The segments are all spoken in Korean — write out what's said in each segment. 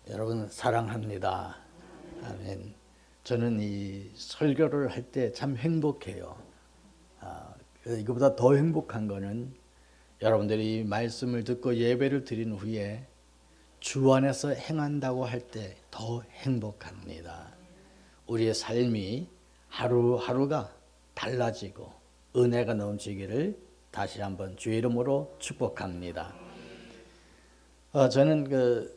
여러분 사랑합니다. 아멘. 저는 이 설교를 할 때 참 행복해요. 이거보다 더 행복한 거는 여러분들이 말씀을 듣고 예배를 드린 후에 주 안에서 행한다고 할 때 더 행복합니다. 우리의 삶이 하루하루가 달라지고 은혜가 넘치기를 다시 한번 주의 이름으로 축복합니다. 저는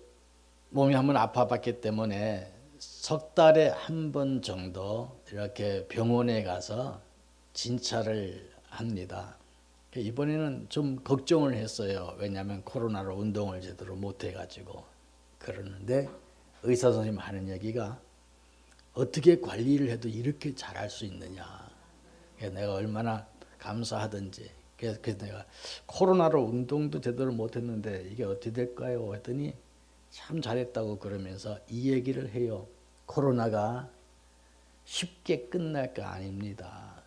몸이 한번 아파봤기 때문에 석 달에 한 번 정도 이렇게 병원에 가서 진찰을 합니다. 이번에는 좀 걱정을 했어요. 왜냐하면 코로나로 운동을 제대로 못 해가지고. 그러는데 의사 선생님 하는 얘기가 어떻게 관리를 해도 이렇게 잘할 수 있느냐. 내가 얼마나 감사하든지. 그래서 내가 코로나로 운동도 제대로 못 했는데 이게 어떻게 될까요? 했더니 참 잘했다고 그러면서 이 얘기를 해요. 코로나가 쉽게 끝날 거 아닙니다.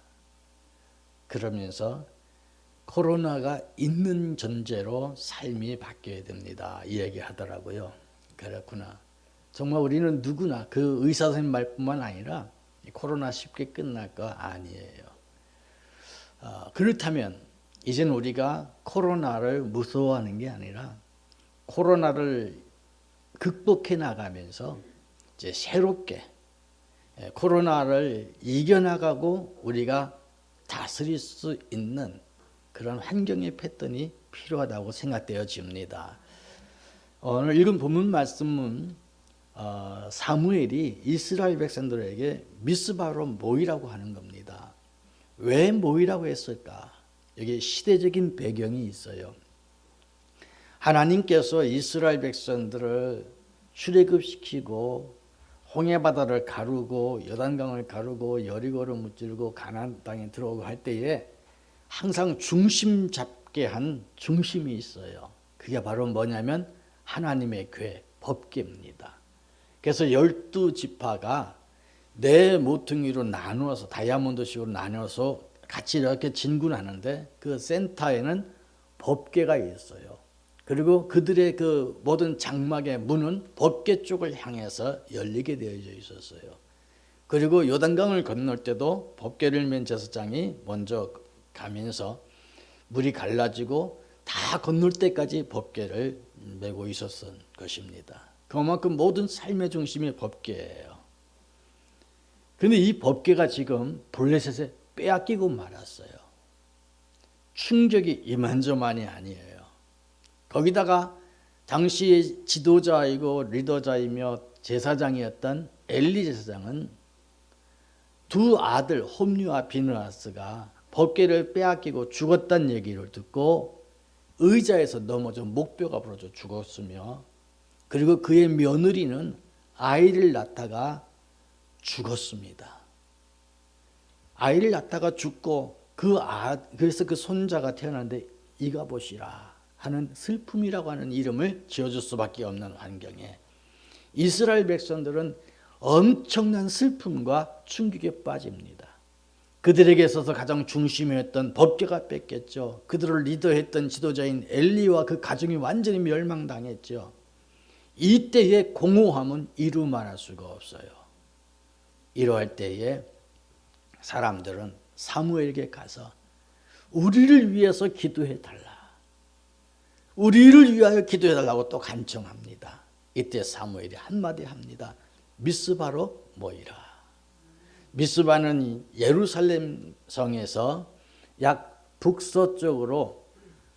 그러면서 코로나가 있는 전제로 삶이 바뀌어야 됩니다. 이 얘기 하더라고요. 그렇구나. 정말 우리는 누구나 그 의사 선생님 말뿐만 아니라 코로나 쉽게 끝날 거 아니에요. 그렇다면 이제는 우리가 코로나를 무서워하는 게 아니라 코로나를 극복해 나가면서 이제 새롭게 코로나를 이겨나가고 우리가 다스릴 수 있는 그런 환경의 패턴이 필요하다고 생각되어집니다. 오늘 읽은 본문 말씀은 사무엘이 이스라엘 백성들에게 미스바로 모이라고 하는 겁니다. 왜 모이라고 했을까? 여기 시대적인 배경이 있어요. 하나님께서 이스라엘 백성들을 출애굽시키고 홍해바다를 가르고 요단강을 가르고 여리고를 무찌르고 가나안 땅에 들어오고 할 때에 항상 중심 잡게 한 중심이 있어요. 그게 바로 뭐냐면 하나님의 궤, 법궤입니다. 그래서 12지파가 네 모퉁이로 나누어서 다이아몬드식으로 나눠서 같이 이렇게 진군하는데 그 센터에는 법궤가 있어요. 그리고 그들의 그 모든 장막의 문은 법궤 쪽을 향해서 열리게 되어져 있었어요. 그리고 요단강을 건널 때도 법궤를 맨 제사장이 먼저 가면서 물이 갈라지고 다 건널 때까지 법궤를 메고 있었던 것입니다. 그만큼 모든 삶의 중심이 법궤예요. 그런데 이 법궤가 지금 블레셋에 빼앗기고 말았어요. 충격이 이만저만이 아니에요. 거기다가 당시의 지도자이고 리더자이며 제사장이었던 엘리 제사장은 두 아들 홈리와 비느하스가 법궤를 빼앗기고 죽었다는 얘기를 듣고 의자에서 넘어져 목뼈가 부러져 죽었으며 그리고 그의 며느리는 아이를 낳다가 죽었습니다. 아이를 낳다가 죽고 그래서 그 손자가 태어났는데 이가봇이라 하는 슬픔이라고 하는 이름을 지어줄 수밖에 없는 환경에 이스라엘 백성들은 엄청난 슬픔과 충격에 빠집니다. 그들에게 있어서 가장 중심이었던 법궤가 뺏겼죠. 그들을 리더했던 지도자인 엘리와 그 가정이 완전히 멸망당했죠. 이때의 공허함은 이루 말할 수가 없어요. 이러할 때에 사람들은 사무엘에게 가서 우리를 위해서 기도해 달라. 우리를 위하여 기도해 달라고 또 간청합니다. 이때 사무엘이 한마디 합니다. 미스바로 모이라. 미스바는 예루살렘 성에서 약 북서쪽으로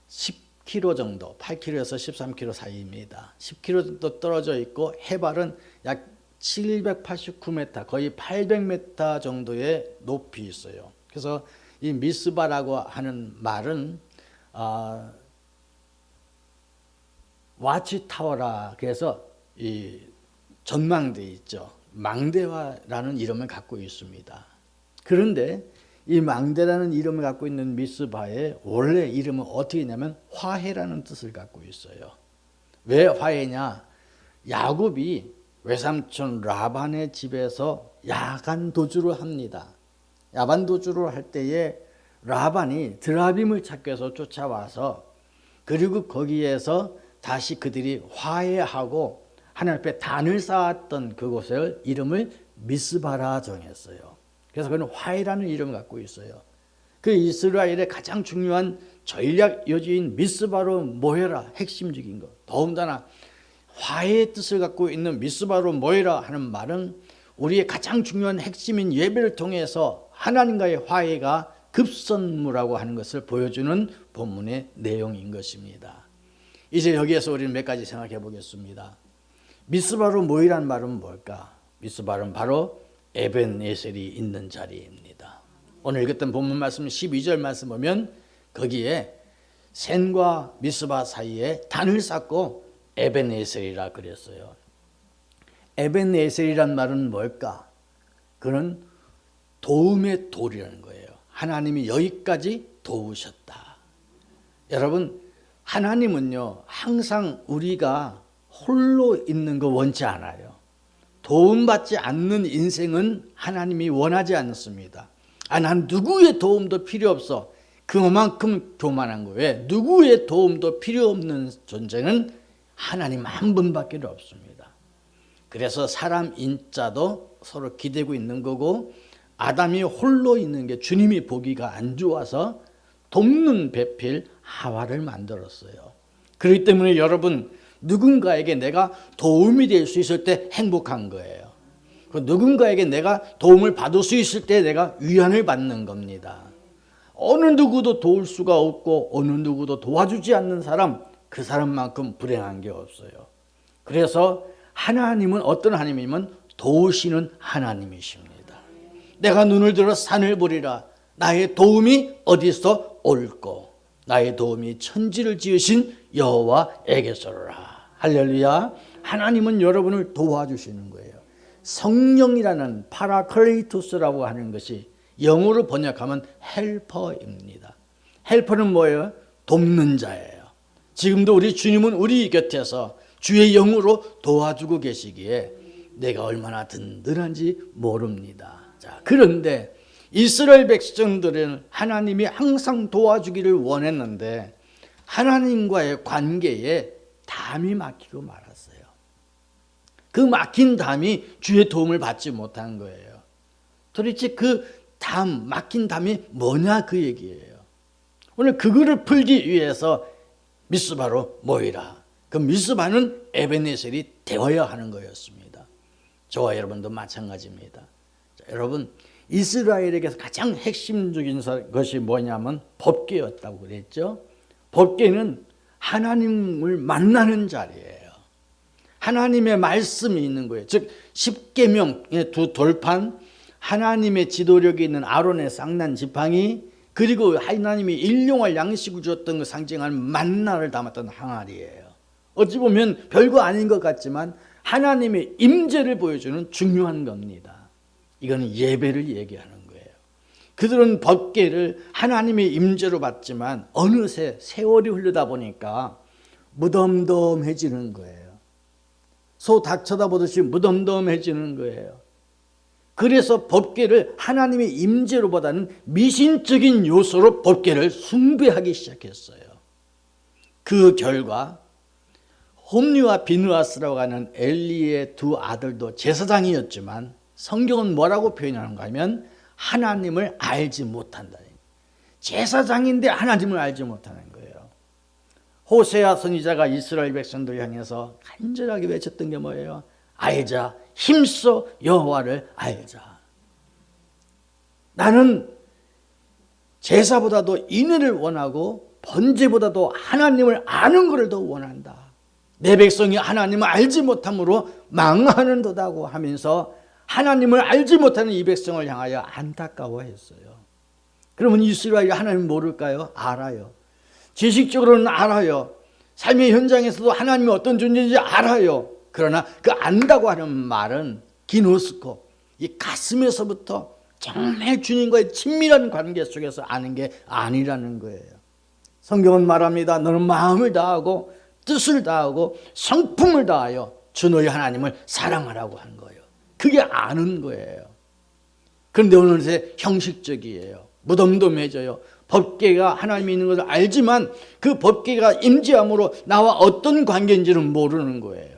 10km 정도, 8km에서 13km 사이입니다. 10km 정도 떨어져 있고 해발은 약 789m, 거의 800m 정도의 높이 있어요. 그래서 이 미스바라고 하는 말은 와치타워라 그래서 이 전망대 있죠. 망대와라는 이름을 갖고 있습니다. 그런데 이 망대라는 이름을 갖고 있는 미스바의 원래 이름은 어떻게 있냐면 화해라는 뜻을 갖고 있어요. 왜 화해냐? 야곱이 외삼촌 라반의 집에서 야간 도주를 합니다. 야간 도주를 할 때에 라반이 드라빔을 찾기 위해서 쫓아와서 그리고 거기에서 다시 그들이 화해하고 하나님 앞에 단을 쌓았던 그곳을 이름을 미스바라 정했어요. 그래서 그는 화해라는 이름을 갖고 있어요. 그 이스라엘의 가장 중요한 전략 요지인 미스바로 모여라, 핵심적인 것. 더군다나 화해의 뜻을 갖고 있는 미스바로 모여라 하는 말은 우리의 가장 중요한 핵심인 예배를 통해서 하나님과의 화해가 급선무라고 하는 것을 보여주는 본문의 내용인 것입니다. 이제 여기에서 우리는 몇 가지 생각해 보겠습니다. 미스바로 모이란 말은 뭘까? 미스바는 바로 에벤에셀이 있는 자리입니다. 오늘 읽었던 본문 말씀 12절 말씀 보면 거기에 센과 미스바 사이에 단을 쌓고 에벤에셀이라 그랬어요. 에벤에셀이란 말은 뭘까? 그는 도움의 돌이라는 거예요. 하나님이 여기까지 도우셨다. 여러분, 하나님은요 항상 우리가 홀로 있는 거 원치 않아요. 도움받지 않는 인생은 하나님이 원하지 않습니다. 난 누구의 도움도 필요 없어. 그만큼 교만한 거예요. 왜? 누구의 도움도 필요 없는 존재는 하나님 한 분밖에 없습니다. 그래서 사람 인자도 서로 기대고 있는 거고, 아담이 홀로 있는 게 주님이 보기가 안 좋아서 돕는 배필 하와를 만들었어요. 그렇기 때문에 여러분, 누군가에게 내가 도움이 될 수 있을 때 행복한 거예요. 누군가에게 내가 도움을 받을 수 있을 때 내가 위안을 받는 겁니다. 어느 누구도 도울 수가 없고 어느 누구도 도와주지 않는 사람, 그 사람만큼 불행한 게 없어요. 그래서 하나님은 어떤 하나님이면 도우시는 하나님이십니다. 내가 눈을 들어 산을 보리라. 나의 도움이 어디서 올꼬? 나의 도움이 천지를 지으신 여호와에게서라. 할렐루야. 하나님은 여러분을 도와주시는 거예요. 성령이라는 파라클레이토스라고 하는 것이 영어로 번역하면 헬퍼입니다. 헬퍼는 뭐예요? 돕는 자예요. 지금도 우리 주님은 우리 곁에서 주의 영으로 도와주고 계시기에 내가 얼마나 든든한지 모릅니다. 자, 그런데 이스라엘 백성들은 하나님이 항상 도와주기를 원했는데 하나님과의 관계에 담이 막히고 말았어요. 그 막힌 담이 주의 도움을 받지 못한 거예요. 도대체 그 막힌 담이 뭐냐 그 얘기예요. 오늘 그거를 풀기 위해서 미스바로 모이라. 그 미스바는 에벤에셀이 되어야 하는 거였습니다. 저와 여러분도 마찬가지입니다. 자, 여러분, 이스라엘에게서 가장 핵심적인 것이 뭐냐면 법궤였다고 그랬죠. 법궤는 하나님을 만나는 자리예요. 하나님의 말씀이 있는 거예요. 즉 십계명의 두 돌판, 하나님의 지도력이 있는 아론의 쌍난 지팡이, 그리고 하나님이 일용할 양식을 주었던 그 상징하는 만나를 담았던 항아리예요. 어찌 보면 별거 아닌 것 같지만 하나님의 임재를 보여주는 중요한 겁니다. 이거는 예배를 얘기하는 거예요. 그들은 법궤를 하나님의 임재로 받지만 어느새 세월이 흐르다 보니까 무덤덤해지는 거예요. 소 닭 쳐다보듯이 무덤덤해지는 거예요. 그래서 법궤를 하나님의 임재로보다는 미신적인 요소로 법궤를 숭배하기 시작했어요. 그 결과 홈리와 비느하스라고 하는 엘리의 두 아들도 제사장이었지만 성경은 뭐라고 표현하는가 하면 하나님을 알지 못한다. 제사장인데 하나님을 알지 못하는 거예요. 호세아 선지자가 이스라엘 백성들 향해서 간절하게 외쳤던 게 뭐예요? 알자, 힘써 여호와를 알자. 나는 제사보다도 인애를 원하고 번제보다도 하나님을 아는 것을 더 원한다. 내 백성이 하나님을 알지 못함으로 망하는도다고 하면서 하나님을 알지 못하는 이 백성을 향하여 안타까워했어요. 그러면 이스라엘이 하나님을 모를까요? 알아요. 지식적으로는 알아요. 삶의 현장에서도 하나님이 어떤 존재인지 알아요. 그러나 그 안다고 하는 말은 기노스코, 이 가슴에서부터 정말 주님과의 친밀한 관계 속에서 아는 게 아니라는 거예요. 성경은 말합니다. 너는 마음을 다하고 뜻을 다하고 성품을 다하여 주 너희 하나님을 사랑하라고 하는 거예요. 그게 아는 거예요. 그런데 오늘새 형식적이에요. 무덤덤해져요. 법궤가 하나님이 있는 것을 알지만 그 법궤가 임재함으로 나와 어떤 관계인지는 모르는 거예요.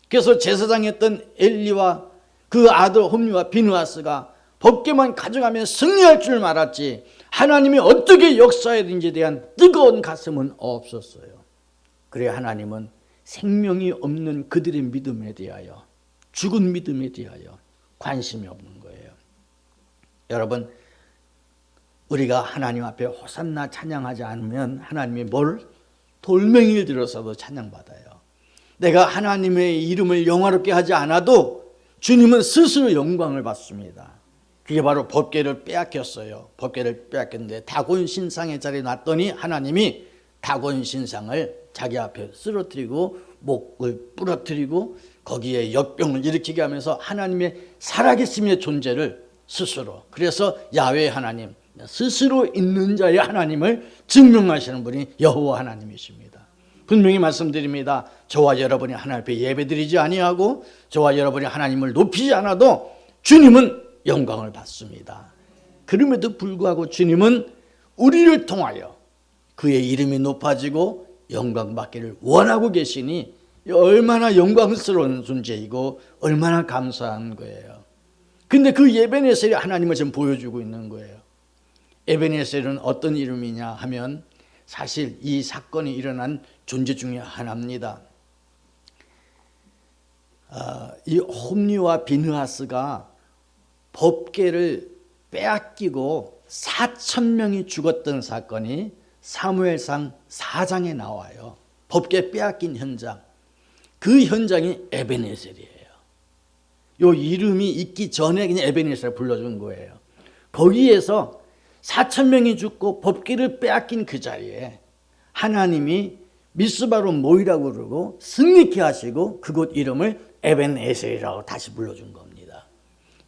그래서 제사장이었던 엘리와 그 아들 홈리와 비느하스가 법궤만 가져가면 승리할 줄 알았지 하나님이 어떻게 역사하는지에 대한 뜨거운 가슴은 없었어요. 그래 하나님은 생명이 없는 그들의 믿음에 대하여, 죽은 믿음에 대하여 관심이 없는 거예요. 여러분, 우리가 하나님 앞에 호산나 찬양하지 않으면 하나님이 뭘? 돌멩이를 들어서도 찬양받아요. 내가 하나님의 이름을 영화롭게 하지 않아도 주님은 스스로 영광을 받습니다. 그게 바로 법궤를 빼앗겼어요. 법궤를 빼앗겼는데 다곤 신상의 자리에 놨더니 하나님이 다곤 신상을 자기 앞에 쓰러뜨리고 목을 부러뜨리고 거기에 역병을 일으키게 하면서 하나님의 살아계심의 존재를 스스로, 그래서 야훼 하나님, 스스로 있는 자의 하나님을 증명하시는 분이 여호와 하나님이십니다. 분명히 말씀드립니다. 저와 여러분이 하나님 앞에 예배드리지 아니하고 저와 여러분이 하나님을 높이지 않아도 주님은 영광을 받습니다. 그럼에도 불구하고 주님은 우리를 통하여 그의 이름이 높아지고 영광받기를 원하고 계시니 얼마나 영광스러운 존재이고 얼마나 감사한 거예요. 근데 그 에베네셀이 하나님을 지금 보여주고 있는 거예요. 에베네셀은 어떤 이름이냐 하면 사실 이 사건이 일어난 존재 중에 하나입니다. 이 홈리와 비느하스가 법궤를 빼앗기고 4,000명이 죽었던 사건이 사무엘상 4장에 나와요. 법궤 빼앗긴 현장. 그 현장이 에베네셀이에요. 요 이름이 있기 전에 그냥 에베네셀을 불러준 거예요. 거기에서 4,000명이 죽고 법궤를 빼앗긴 그 자리에 하나님이 미스바로 모이라고 그러고 승리케 하시고 그곳 이름을 에벤에셀이라고 다시 불러준 겁니다.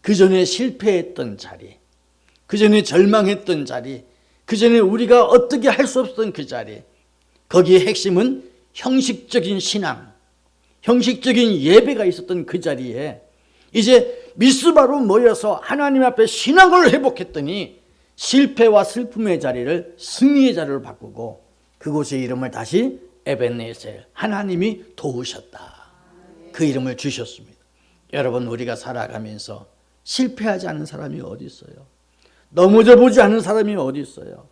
그 전에 실패했던 자리, 그 전에 절망했던 자리, 그 전에 우리가 어떻게 할 수 없었던 그 자리, 거기에 핵심은 형식적인 신앙, 형식적인 예배가 있었던 그 자리에 이제 미스바로 모여서 하나님 앞에 신앙을 회복했더니 실패와 슬픔의 자리를 승리의 자리로 바꾸고 그곳의 이름을 다시 에벤네셀, 하나님이 도우셨다, 그 이름을 주셨습니다. 여러분, 우리가 살아가면서 실패하지 않은 사람이 어디 있어요? 넘어져 보지 않은 사람이 어디 있어요?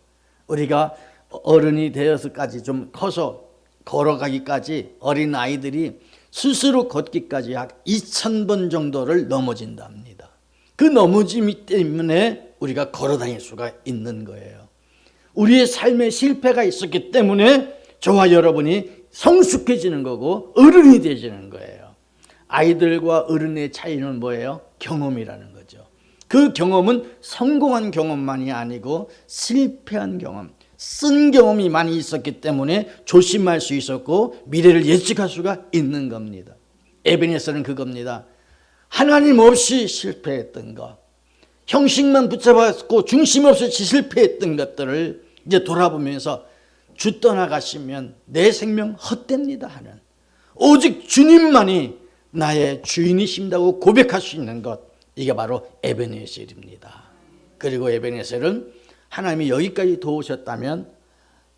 우리가 어른이 되어서까지 좀 커서 걸어가기까지 어린 아이들이 스스로 걷기까지 약 2,000번 정도를 넘어진답니다. 그 넘어짐 때문에 우리가 걸어 다닐 수가 있는 거예요. 우리의 삶에 실패가 있었기 때문에 저와 여러분이 성숙해지는 거고 어른이 되지는 거예요. 아이들과 어른의 차이는 뭐예요? 경험이라는 거죠. 그 경험은 성공한 경험만이 아니고 실패한 경험, 쓴 경험이 많이 있었기 때문에 조심할 수 있었고 미래를 예측할 수가 있는 겁니다. 에베네셀은 그겁니다. 하나님 없이 실패했던 것, 형식만 붙잡았고 중심 없이 실패했던 것들을 이제 돌아보면서 주 떠나가시면 내 생명 헛됩니다 하는, 오직 주님만이 나의 주인이신다고 고백할 수 있는 것, 이게 바로 에베네셀입니다. 그리고 에베네셀은 하나님이 여기까지 도우셨다면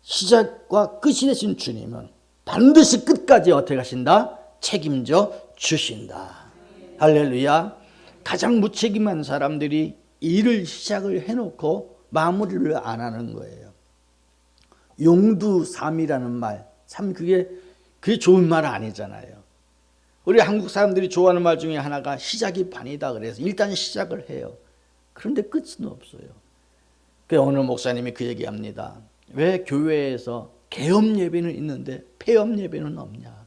시작과 끝이 되신 주님은 반드시 끝까지 어떻게 하신다? 책임져 주신다. 할렐루야. 가장 무책임한 사람들이 일을 시작을 해놓고 마무리를 안 하는 거예요. 용두삼이라는 말, 참 그게 좋은 말 아니잖아요. 우리 한국 사람들이 좋아하는 말 중에 하나가 시작이 반이다 그래서 일단 시작을 해요. 그런데 끝은 없어요. 그래서 오늘 목사님이 그 얘기합니다. 왜 교회에서 개업 예배는 있는데 폐업 예배는 없냐?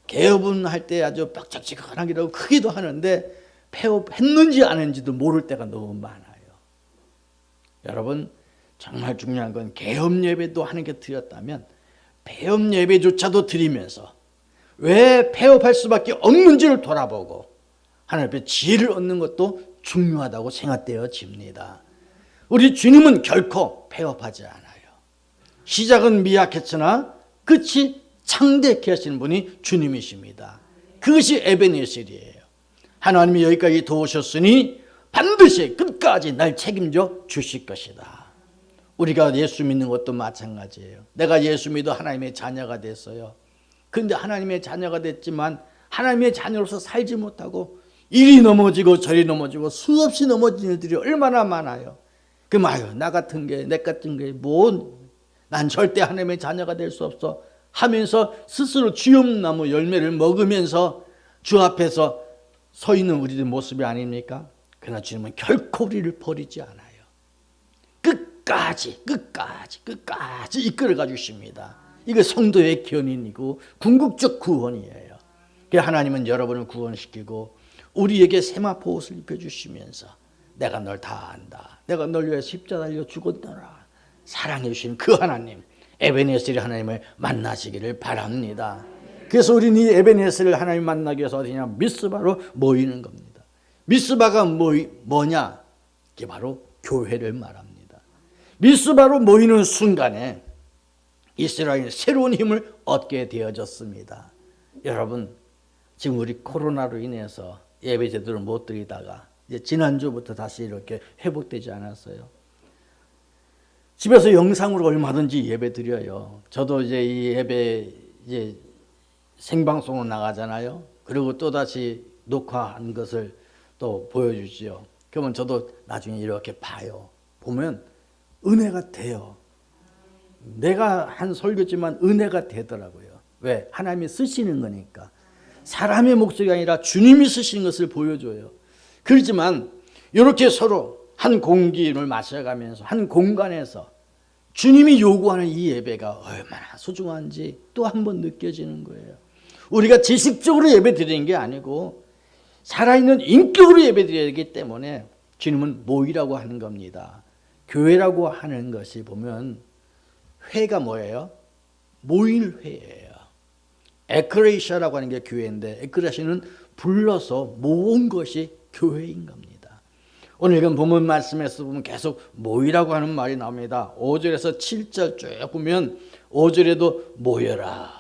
개업은 할 때 아주 빡짝지근하기도 크기도 하는데 폐업했는지 안 했는지도 모를 때가 너무 많아요. 여러분, 정말 중요한 건 개업 예배도 하는 게 드렸다면 폐업 예배조차도 드리면서 왜 폐업할 수밖에 없는지를 돌아보고 하나님 앞에 지혜를 얻는 것도 중요하다고 생각되어집니다. 우리 주님은 결코 폐업하지 않아요. 시작은 미약했으나 끝이 창대케 하시는 분이 주님이십니다. 그것이 에베네셀이에요. 하나님이 여기까지 도우셨으니 반드시 끝까지 날 책임져 주실 것이다. 우리가 예수 믿는 것도 마찬가지예요. 내가 예수 믿어 하나님의 자녀가 됐어요. 그런데 하나님의 자녀가 됐지만 하나님의 자녀로서 살지 못하고 이리 넘어지고 저리 넘어지고 수없이 넘어진 일들이 얼마나 많아요. 그럼 아유 나 같은 게 내 같은 게 난 절대 하나님의 자녀가 될 수 없어 하면서 스스로 쥐엄나무 열매를 먹으면서 주 앞에서 서 있는 우리들 모습이 아닙니까? 그러나 주님은 결코 우리를 버리지 않아요. 끝까지 이끌어가 주십니다. 이거 성도의 견인이고 궁극적 구원이에요. 하나님은 여러분을 구원시키고 우리에게 세마포 옷을 입혀주시면서 내가 널 다 안다. 내가 널 위해 십자가 달려 죽었더라. 사랑해 주신 그 하나님, 에베네셀의 하나님을 만나시기를 바랍니다. 그래서 우리는 이 에베네셀을 하나님 만나기 위해서 어디냐? 미스바로 모이는 겁니다. 미스바가 뭐냐? 이게 바로 교회를 말합니다. 미스바로 모이는 순간에 이스라엘이 새로운 힘을 얻게 되어졌습니다. 여러분, 지금 우리 코로나로 인해서 예배 제대로 못 드리다가 이제 지난주부터 다시 이렇게 회복되지 않았어요. 집에서 영상으로 얼마든지 예배 드려요. 저도 이제 이 예배 이제 생방송으로 나가잖아요. 그리고 또 다시 녹화한 것을 또 보여주지요. 그러면 저도 나중에 이렇게 봐요. 보면 은혜가 돼요. 내가 한 설교지만 은혜가 되더라고요. 왜? 하나님이 쓰시는 거니까. 사람의 목소리가 아니라 주님이 쓰신 것을 보여줘요. 그렇지만 이렇게 서로 한 공기를 마셔가면서 한 공간에서 주님이 요구하는 이 예배가 얼마나 소중한지 또 한 번 느껴지는 거예요. 우리가 지식적으로 예배 드리는 게 아니고 살아있는 인격으로 예배 드려야 되기 때문에 주님은 모이라고 하는 겁니다. 교회라고 하는 것이 보면 회가 뭐예요? 모일 회예요. 에크레시아라고 하는 게 교회인데 에크레시아는 불러서 모은 것이 교회인 겁니다. 오늘 읽은 본문 말씀에서 보면 계속 모이라고 하는 말이 나옵니다. 5절에서 7절 쭉 보면 5절에도 모여라.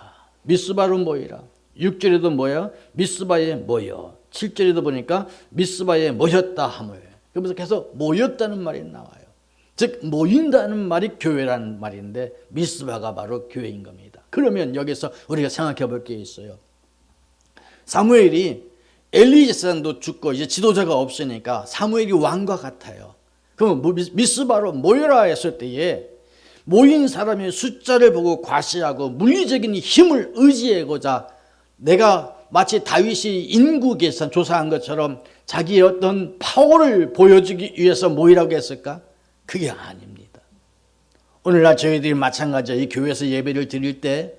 미스바로 모이라. 6절에도 모여 미스바에 모여. 7절에도 보니까 미스바에 모였다 하며. 그러면서 계속 모였다는 말이 나와요. 즉 모인다는 말이 교회라는 말인데 미스바가 바로 교회인 겁니다. 그러면 여기서 우리가 생각해 볼 게 있어요. 사무엘이 엘리 제사장도 죽고 이제 지도자가 없으니까 사무엘이 왕과 같아요. 그럼 미스바로 모여라 했을 때에 모인 사람의 숫자를 보고 과시하고 물리적인 힘을 의지하고자 내가 마치 다윗이 인구 계산 조사한 것처럼 자기의 어떤 파워를 보여주기 위해서 모이라고 했을까? 그게 아닙니다. 오늘날 저희들이 마찬가지예요. 이 교회에서 예배를 드릴 때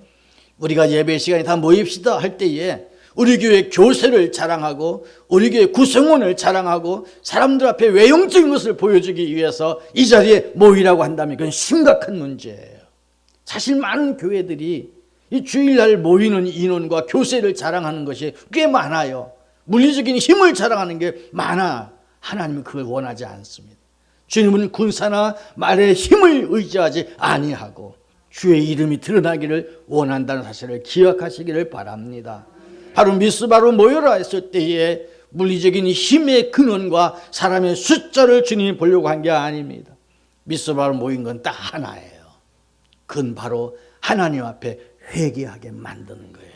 우리가 예배 시간에 다 모입시다 할 때에 우리 교회 교세를 자랑하고 우리 교회 구성원을 자랑하고 사람들 앞에 외형적인 것을 보여주기 위해서 이 자리에 모이라고 한다면 그건 심각한 문제예요. 사실 많은 교회들이 이 주일날 모이는 인원과 교세를 자랑하는 것이 꽤 많아요. 물리적인 힘을 자랑하는 게 많아. 하나님은 그걸 원하지 않습니다. 주님은 군사나 말의 힘을 의지하지 아니하고 주의 이름이 드러나기를 원한다는 사실을 기억하시기를 바랍니다. 바로 미스바로 모여라 했을 때에 물리적인 힘의 근원과 사람의 숫자를 주님이 보려고 한 게 아닙니다. 미스바로 모인 건 딱 하나예요. 그건 바로 하나님 앞에 회개하게 만드는 거예요.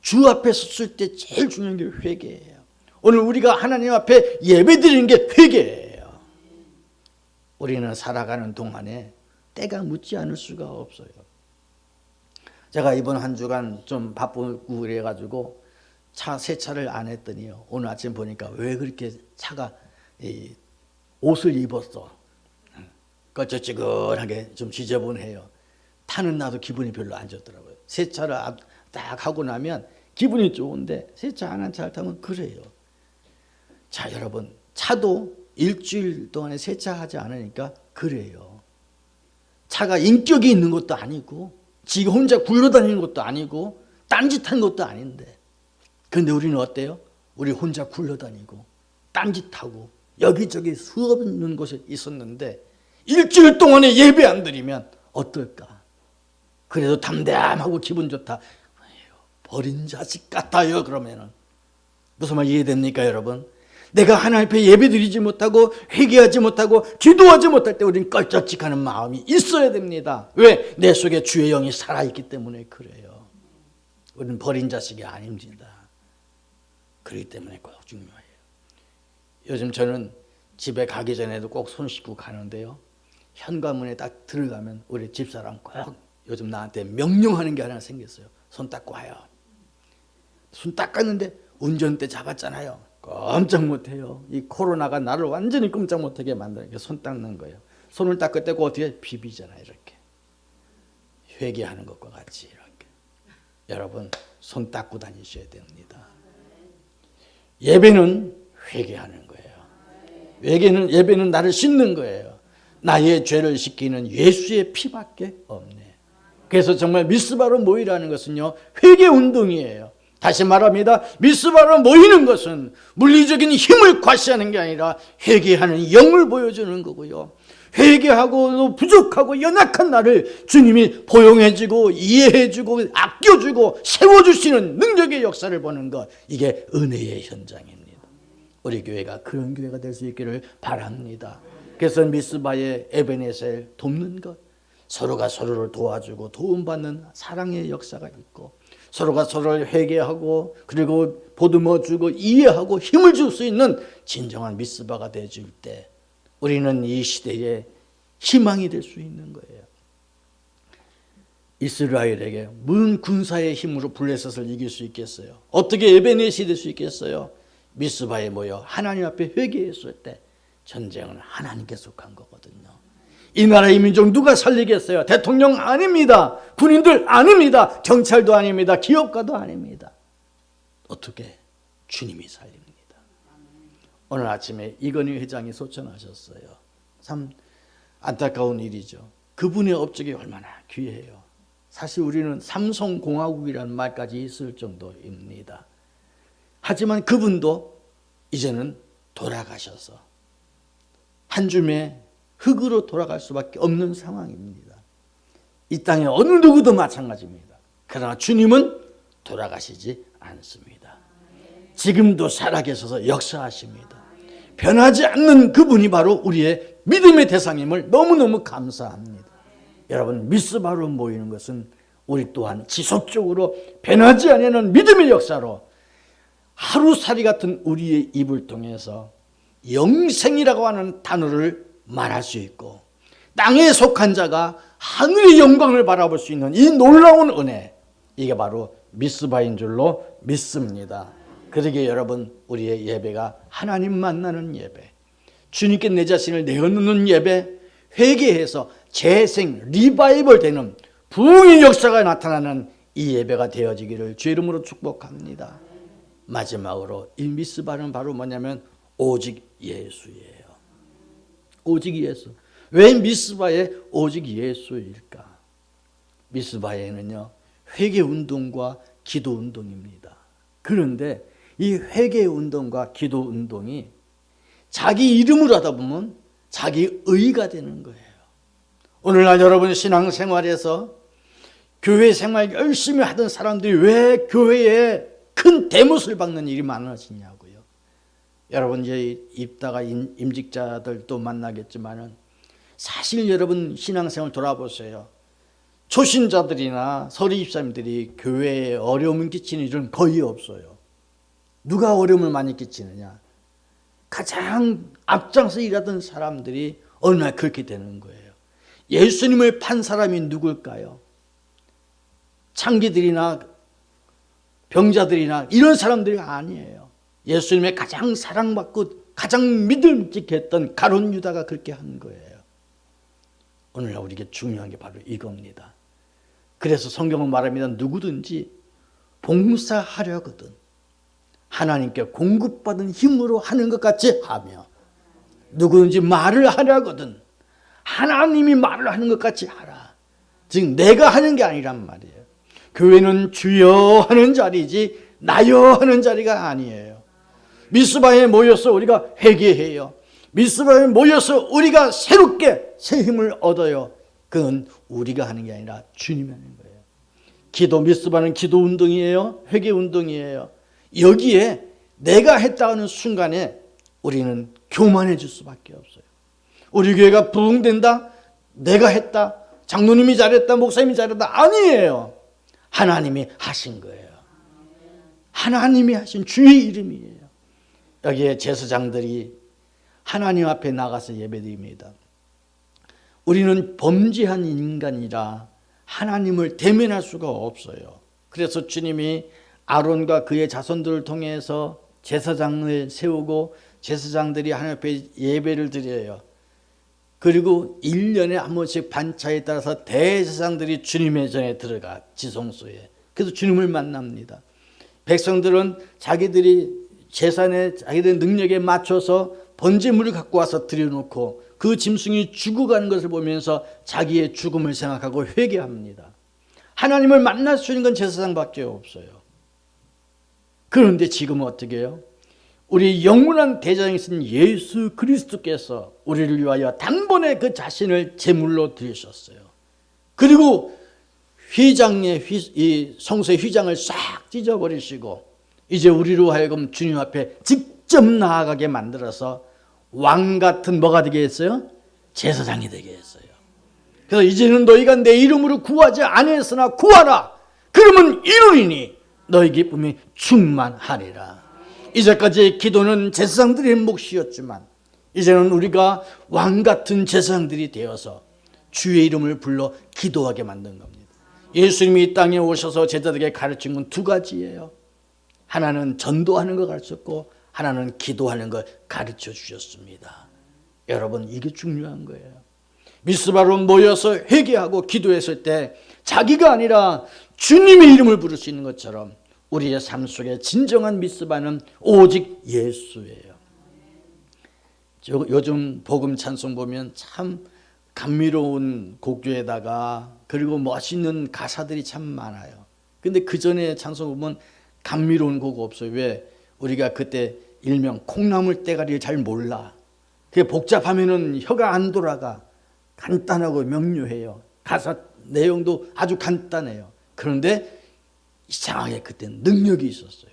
주 앞에 섰을 때 제일 중요한 게 회개예요. 오늘 우리가 하나님 앞에 예배드리는 게 회개예요. 우리는 살아가는 동안에 때가 묻지 않을 수가 없어요. 제가 이번 한 주간 좀 바쁘고 그래가지고 세차를 안 했더니요. 오늘 아침 보니까 왜 그렇게 차가 옷을 입었어. 껄쩍지근하게 좀 지저분해요. 타는 나도 기분이 별로 안 좋더라고요. 세차를 딱 하고 나면 기분이 좋은데 세차 안 한 차를 타면 그래요. 자, 여러분, 차도 일주일 동안에 세차하지 않으니까 그래요. 차가 인격이 있는 것도 아니고 지가 혼자 굴러다니는 것도 아니고 딴짓한 것도 아닌데 그런데 우리는 어때요? 우리 혼자 굴러다니고 딴짓하고 여기저기 수없는 곳에 있었는데 일주일 동안에 예배 안 드리면 어떨까? 그래도 담담하고 기분 좋다. 버린 자식 같아요. 그러면은 무슨 말 이해됩니까, 여러분? 내가 하나님 앞에 예배 드리지 못하고 회개하지 못하고 기도하지 못할 때 우리는 껄쩍직하는 마음이 있어야 됩니다. 왜? 내 속에 주의 영이 살아있기 때문에 그래요. 우리는 버린 자식이 아닙니다. 그렇기 때문에 꼭 중요해요. 요즘 저는 집에 가기 전에도 꼭 손 씻고 가는데요. 현관문에 딱 들어가면 우리 집사람 꼭 요즘 나한테 명령하는 게 하나 생겼어요. 손 닦고 와요. 손 닦았는데 운전대 잡았잖아요. 꼼짝 못해요. 이 코로나가 나를 완전히 꼼짝 못하게 만드는 게 손 닦는 거예요. 손을 닦을 때고 어떻게 비비잖아요. 이렇게 회개하는 것과 같이 이렇게. 여러분 손 닦고 다니셔야 됩니다. 예배는 회개하는 거예요. 예배는 나를 씻는 거예요. 나의 죄를 씻기는 예수의 피밖에 없네. 그래서 정말 미스바로 모이라는 것은요, 회개 운동이에요. 다시 말합니다. 미스바로 모이는 것은 물리적인 힘을 과시하는 게 아니라 회개하는 영을 보여주는 거고요. 회개하고 부족하고 연약한 나를 주님이 포용해주고 이해해주고 아껴주고 세워주시는 능력의 역사를 보는 것, 이게 은혜의 현장입니다. 우리 교회가 그런 교회가 될 수 있기를 바랍니다. 그래서 미스바의 에베네셀 돕는 것, 서로가 서로를 도와주고 도움받는 사랑의 역사가 있고, 서로가 서로를 회개하고 그리고 보듬어주고 이해하고 힘을 줄 수 있는 진정한 미스바가 되어줄 때 우리는 이 시대에 희망이 될 수 있는 거예요. 이스라엘에게 무슨 군사의 힘으로 블레셋을 이길 수 있겠어요? 어떻게 에베넷이 될 수 있겠어요? 미스바에 모여 하나님 앞에 회개했을 때 전쟁은 하나님께 속한 거거든요. 이 나라 이 민족 누가 살리겠어요? 대통령 아닙니다. 군인들 아닙니다. 경찰도 아닙니다. 기업가도 아닙니다. 어떻게? 주님이 살립니다. 오늘 아침에 이건희 회장이 소천하셨어요. 참 안타까운 일이죠. 그분의 업적이 얼마나 귀해요. 사실 우리는 삼성공화국이라는 말까지 있을 정도입니다. 하지만 그분도 이제는 돌아가셔서 한 줌의 흙으로 돌아갈 수밖에 없는 상황입니다. 이 땅에 어느 누구도 마찬가지입니다. 그러나 주님은 돌아가시지 않습니다. 지금도 살아계셔서 역사하십니다. 변하지 않는 그분이 바로 우리의 믿음의 대상임을 너무너무 감사합니다. 여러분, 미스바로 모이는 것은 우리 또한 지속적으로 변하지 않는 믿음의 역사로 하루살이 같은 우리의 입을 통해서 영생이라고 하는 단어를 말할 수 있고, 땅에 속한 자가 하늘의 영광을 바라볼 수 있는 이 놀라운 은혜, 이게 바로 미스바인 줄로 믿습니다. 그러기에 여러분, 우리의 예배가 하나님 만나는 예배, 주님께 내 자신을 내어놓는 예배, 회개해서 재생, 리바이벌 되는 부흥의 역사가 나타나는 이 예배가 되어지기를 주의 이름으로 축복합니다. 마지막으로 이 미스바는 바로 뭐냐면 오직 예수예요. 오직 예수. 왜 미스바에 오직 예수일까? 미스바에는요, 회개운동과 기도운동입니다. 그런데 이 회개운동과 기도운동이 자기 이름으로 하다 보면 자기 의가 되는 거예요. 오늘날 여러분 신앙생활에서 교회 생활 열심히 하던 사람들이 왜 교회에 큰 대못을 박는 일이 많아지냐고요. 여러분 이제 입다가 임직자들도 만나겠지만은 사실 여러분 신앙생활 돌아보세요. 초신자들이나 서리 집사님들이 교회에 어려움을 끼치는 일은 거의 없어요. 누가 어려움을 많이 끼치느냐? 가장 앞장서 일하던 사람들이 어느 날 그렇게 되는 거예요. 예수님을 판 사람이 누굴까요? 창기들이나 병자들이나 이런 사람들이 아니에요. 예수님의 가장 사랑받고 가장 믿음직했던 가룟 유다가 그렇게 한 거예요. 오늘날 우리에게 중요한 게 바로 이겁니다. 그래서 성경은 말합니다. 누구든지 봉사하려거든 하나님께 공급받은 힘으로 하는 것 같이 하며, 누구든지 말을 하려거든 하나님이 말을 하는 것 같이 하라. 즉 내가 하는 게 아니란 말이에요. 교회는 주여 하는 자리지 나여 하는 자리가 아니에요. 미스바에 모여서 우리가 회개해요. 미스바에 모여서 우리가 새롭게 새 힘을 얻어요. 그건 우리가 하는 게 아니라 주님이 하는 거예요. 기도, 미스바는 기도 운동이에요. 회개 운동이에요. 여기에 내가 했다는 순간에 우리는 교만해질 수밖에 없어요. 우리 교회가 부흥된다? 내가 했다? 장로님이 잘했다? 목사님이 잘했다? 아니에요. 하나님이 하신 거예요. 하나님이 하신 주의 이름이에요. 여기에 제사장들이 하나님 앞에 나가서 예배드립니다. 우리는 범죄한 인간이라 하나님을 대면할 수가 없어요. 그래서 주님이 아론과 그의 자손들을 통해서 제사장을 세우고 제사장들이 하나님 앞에 예배를 드려요. 그리고 1년에 한 번씩 반차에 따라서 대제사장들이 주님의 전에 들어가 지성소에. 그래서 주님을 만납니다. 백성들은 자기들이 재산에 자기들 능력에 맞춰서 번제물을 갖고 와서 드려놓고 그 짐승이 죽어가는 것을 보면서 자기의 죽음을 생각하고 회개합니다. 하나님을 만날 수 있는 건 제사장밖에 없어요. 그런데 지금은 어떻게 해요? 우리 영원한 대장이신 예수 그리스도께서 우리를 위하여 단번에 그 자신을 제물로 드리셨어요. 그리고 이 성소의 휘장을 싹 찢어버리시고 이제 우리로 하여금 주님 앞에 직접 나아가게 만들어서 왕 같은 뭐가 되게 했어요? 제사장이 되게 했어요. 그래서 이제는 너희가 내 이름으로 구하지 아니했으나 구하라. 그러면 이루리니 너희 기쁨이 충만하리라. 이제까지의 기도는 제사장들의 몫이었지만 이제는 우리가 왕 같은 제사장들이 되어서 주의 이름을 불러 기도하게 만든 겁니다. 예수님이 이 땅에 오셔서 제자들에게 가르친 건 두 가지예요. 하나는 전도하는 걸 가르쳤고 하나는 기도하는 걸 가르쳐 주셨습니다. 여러분, 이게 중요한 거예요. 미스바로 모여서 회개하고 기도했을 때 자기가 아니라 주님의 이름을 부를 수 있는 것처럼 우리의 삶 속에 진정한 미스바는 오직 예수예요. 요즘 복음 찬송 보면 참 감미로운 곡조에다가 그리고 멋있는 가사들이 참 많아요. 근데 그 전에 찬송 보면 감미로운 곡 없어요. 왜? 우리가 그때 일명 콩나물 대가리를 잘 몰라. 그게 복잡하면은 혀가 안 돌아가. 간단하고 명료해요. 가사 내용도 아주 간단해요. 그런데 이상하게 그때는 능력이 있었어요.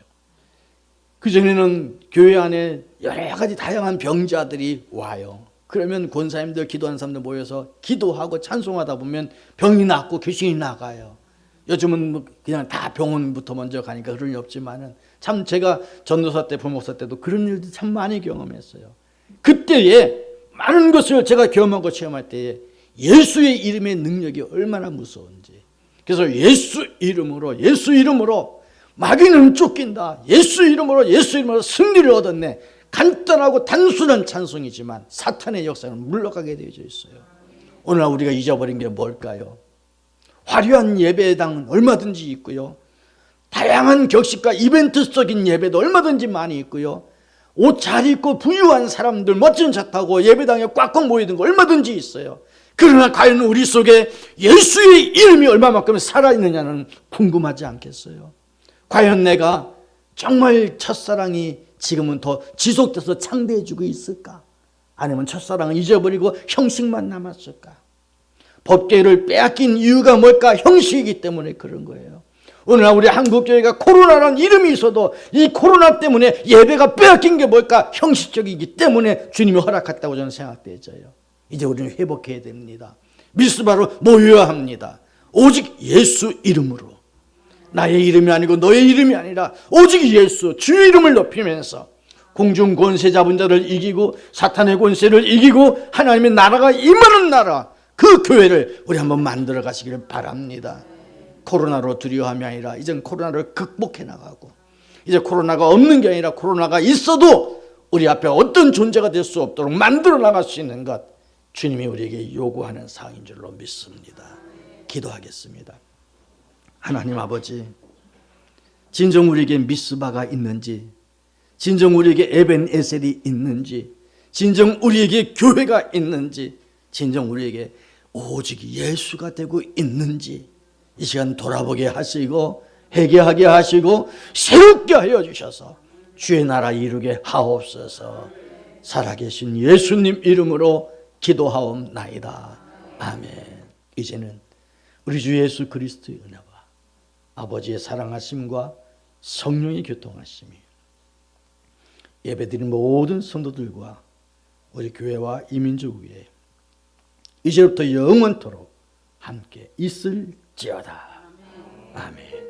그전에는 교회 안에 여러 가지 다양한 병자들이 와요. 그러면 권사님들 기도하는 사람들 모여서 기도하고 찬송하다 보면 병이 낫고 귀신이 나가요. 요즘은 그냥 다 병원부터 먼저 가니까 그런 일 없지만은 참 제가 전도사 때 부목사 때도 그런 일도 참 많이 경험했어요. 그때에 많은 것을 제가 경험하고 체험할 때에 예수의 이름의 능력이 얼마나 무서운지. 그래서 예수 이름으로 마귀는 쫓긴다. 예수 이름으로 승리를 얻었네. 간단하고 단순한 찬송이지만 사탄의 역사는 물러가게 되어져 있어요. 오늘 우리가 잊어버린 게 뭘까요? 화려한 예배당은 얼마든지 있고요. 다양한 격식과 이벤트적인 예배도 얼마든지 많이 있고요. 옷 잘 입고 부유한 사람들 멋진 차 타고 예배당에 꽉꽉 모이는 거 얼마든지 있어요. 그러나 과연 우리 속에 예수의 이름이 얼마만큼 살아있느냐는 궁금하지 않겠어요? 과연 내가 정말 첫사랑이 지금은 더 지속돼서 창대해지고 있을까? 아니면 첫사랑을 잊어버리고 형식만 남았을까? 법계를 빼앗긴 이유가 뭘까? 형식이기 때문에 그런 거예요. 오늘날 우리 한국교회가 코로나라는 이름이 있어도 이 코로나 때문에 예배가 빼앗긴 게 뭘까? 형식적이기 때문에 주님이 허락했다고 저는 생각되어져요. 이제 우리는 회복해야 됩니다. 미스바로 모여야 합니다. 오직 예수 이름으로. 나의 이름이 아니고 너의 이름이 아니라 오직 예수 주의 이름을 높이면서 공중 권세 잡은 자를 이기고 사탄의 권세를 이기고 하나님의 나라가 임하는 나라, 그 교회를 우리 한번 만들어 가시기를 바랍니다. 코로나로 두려워함이 아니라 이젠 코로나를 극복해 나가고, 이제 코로나가 없는 게 아니라 코로나가 있어도 우리 앞에 어떤 존재가 될 수 없도록 만들어 나갈 수 있는 것, 주님이 우리에게 요구하는 사항인 줄로 믿습니다. 기도하겠습니다. 하나님 아버지, 진정 우리에게 미스바가 있는지, 진정 우리에게 에벤에셀이 있는지, 진정 우리에게 교회가 있는지, 진정 우리에게 오직 예수가 되고 있는지 이 시간 돌아보게 하시고 회개하게 하시고 새롭게 하여 주셔서 주의 나라 이루게 하옵소서. 살아계신 예수님 이름으로 기도하옵나이다. 아멘. 이제는 우리 주 예수 그리스도의 은혜와 아버지의 사랑하심과 성령의 교통하심이 예배드린 모든 성도들과 우리 교회와 이민족 위에 이제부터 영원토록 함께 있을지어다. 아멘.